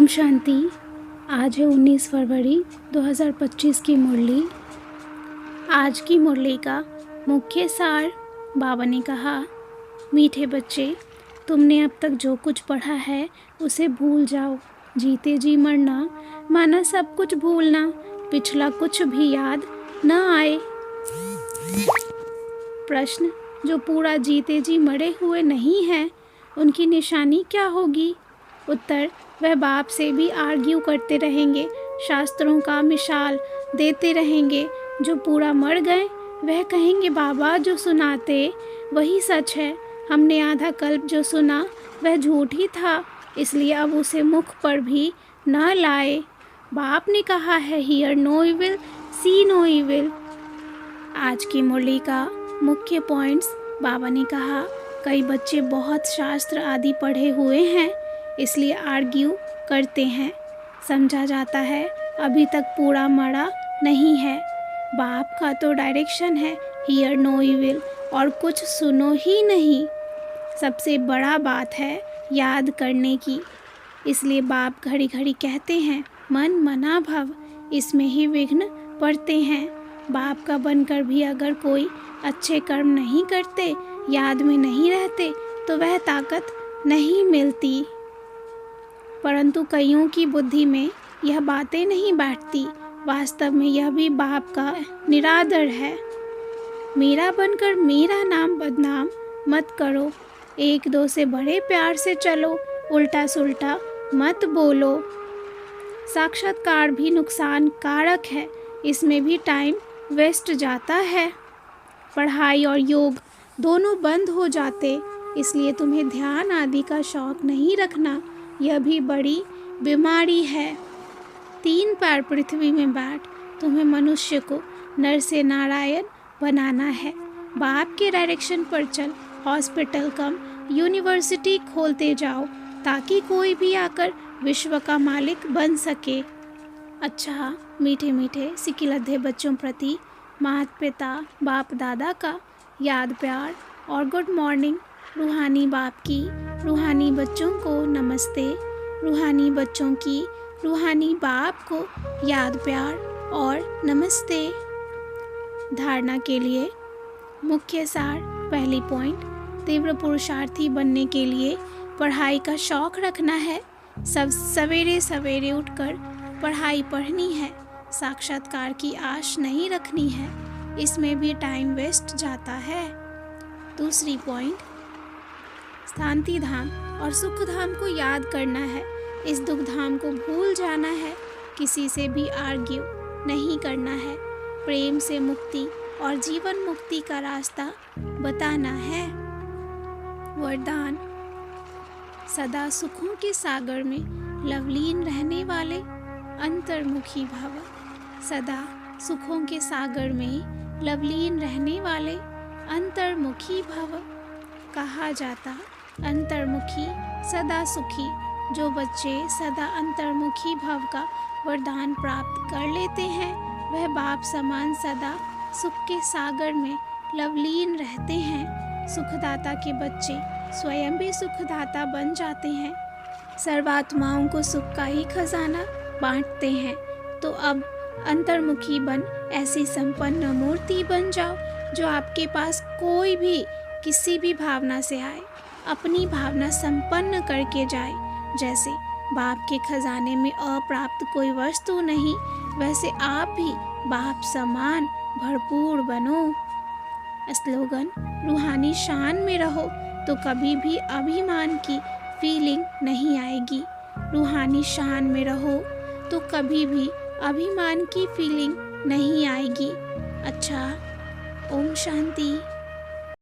ओम शांति। आज है 19 फरवरी 2025 की मुरली। आज की मुरली का मुख्य सार बाबा ने कहा, मीठे बच्चे, तुमने अब तक जो कुछ पढ़ा है उसे भूल जाओ। जीते जी मरना माना सब कुछ भूलना, पिछला कुछ भी याद न आए। प्रश्न, जो पूरा जीते जी मरे हुए नहीं हैं उनकी निशानी क्या होगी? उत्तर, वह बाप से भी आर्ग्यू करते रहेंगे, शास्त्रों का मिसाल देते रहेंगे। जो पूरा मर गए वह कहेंगे, बाबा जो सुनाते वही सच है, हमने आधा कल्प जो सुना वह झूठ ही था, इसलिए अब उसे मुख पर भी न लाए। बाप ने कहा है, hear no evil, see no evil. आज की मुरली का मुख्य पॉइंट्स बाबा ने कहा, कई बच्चे बहुत शास्त्र आदि पढ़े हुए हैं इसलिए आर्ग्यू करते हैं। समझा जाता है अभी तक पूरा मरा नहीं है। बाप का तो डायरेक्शन है हियर नो इविल, और कुछ सुनो ही नहीं। सबसे बड़ा बात है याद करने की, इसलिए बाप घड़ी घड़ी कहते हैं मन मना भव, इसमें ही विघ्न पड़ते हैं। बाप का बनकर भी अगर कोई अच्छे कर्म नहीं करते, याद में नहीं रहते, तो वह ताकत नहीं मिलती। परंतु कईयों की बुद्धि में यह बातें नहीं बैठती। वास्तव में यह भी बाप का निरादर है। मेरा बनकर मेरा नाम बदनाम मत करो, एक दो से बड़े प्यार से चलो, उल्टा सुल्टा मत बोलो। साक्षात्कार भी नुकसान कारक है, इसमें भी टाइम वेस्ट जाता है। पढ़ाई और योग दोनों बंद हो जाते, इसलिए तुम्हें ध्यान आदि का शौक नहीं रखना, यह भी बड़ी बीमारी है। 3 पैर पृथ्वी में बैठ तुम्हें मनुष्य को नर से नारायण बनाना है। बाप के डायरेक्शन पर चल, हॉस्पिटल कम यूनिवर्सिटी खोलते जाओ, ताकि कोई भी आकर विश्व का मालिक बन सके। अच्छा, मीठे मीठे सिकिलधे बच्चों प्रति माता पिता बाप दादा का याद प्यार और गुड मॉर्निंग। रूहानी बाप की रूहानी बच्चों को नमस्ते। रूहानी बच्चों की रूहानी बाप को याद प्यार और नमस्ते। धारणा के लिए मुख्य सार, पहली पॉइंट, तीव्र पुरुषार्थी बनने के लिए पढ़ाई का शौक रखना है। सब सवेरे सवेरे उठकर पढ़ाई पढ़नी है, साक्षात्कार की आश नहीं रखनी है, इसमें भी टाइम वेस्ट जाता है। दूसरी पॉइंट, शांति धाम और सुख धाम को याद करना है, इस दुख धाम को भूल जाना है, किसी से भी आर्ग्यू नहीं करना है, प्रेम से मुक्ति और जीवन मुक्ति का रास्ता बताना है। वरदान, सदा सुखों के सागर में लवलीन रहने वाले अंतर्मुखी भव। सदा सुखों के सागर में लवलीन रहने वाले अंतर्मुखी भव। कहा जाता अंतर्मुखी सदा सुखी। जो बच्चे सदा अंतर्मुखी भव का वरदान प्राप्त कर लेते हैं, वह बाप समान सदा सुख के सागर में लवलीन रहते हैं। सुखदाता के बच्चे स्वयं भी सुखदाता बन जाते हैं, सर्वात्माओं को सुख का ही खजाना बांटते हैं। तो अब अंतर्मुखी बन ऐसी संपन्न मूर्ति बन जाओ, जो आपके पास कोई भी किसी भी भावना से आए, अपनी भावना संपन्न करके जाए। जैसे बाप के खजाने में अप्राप्त कोई वस्तु नहीं, वैसे आप भी बाप समान भरपूर बनो। स्लोगन, रूहानी शान में रहो तो कभी भी अभिमान की फीलिंग नहीं आएगी। रूहानी शान में रहो तो कभी भी अभिमान की फीलिंग नहीं आएगी। अच्छा, ओम शांति।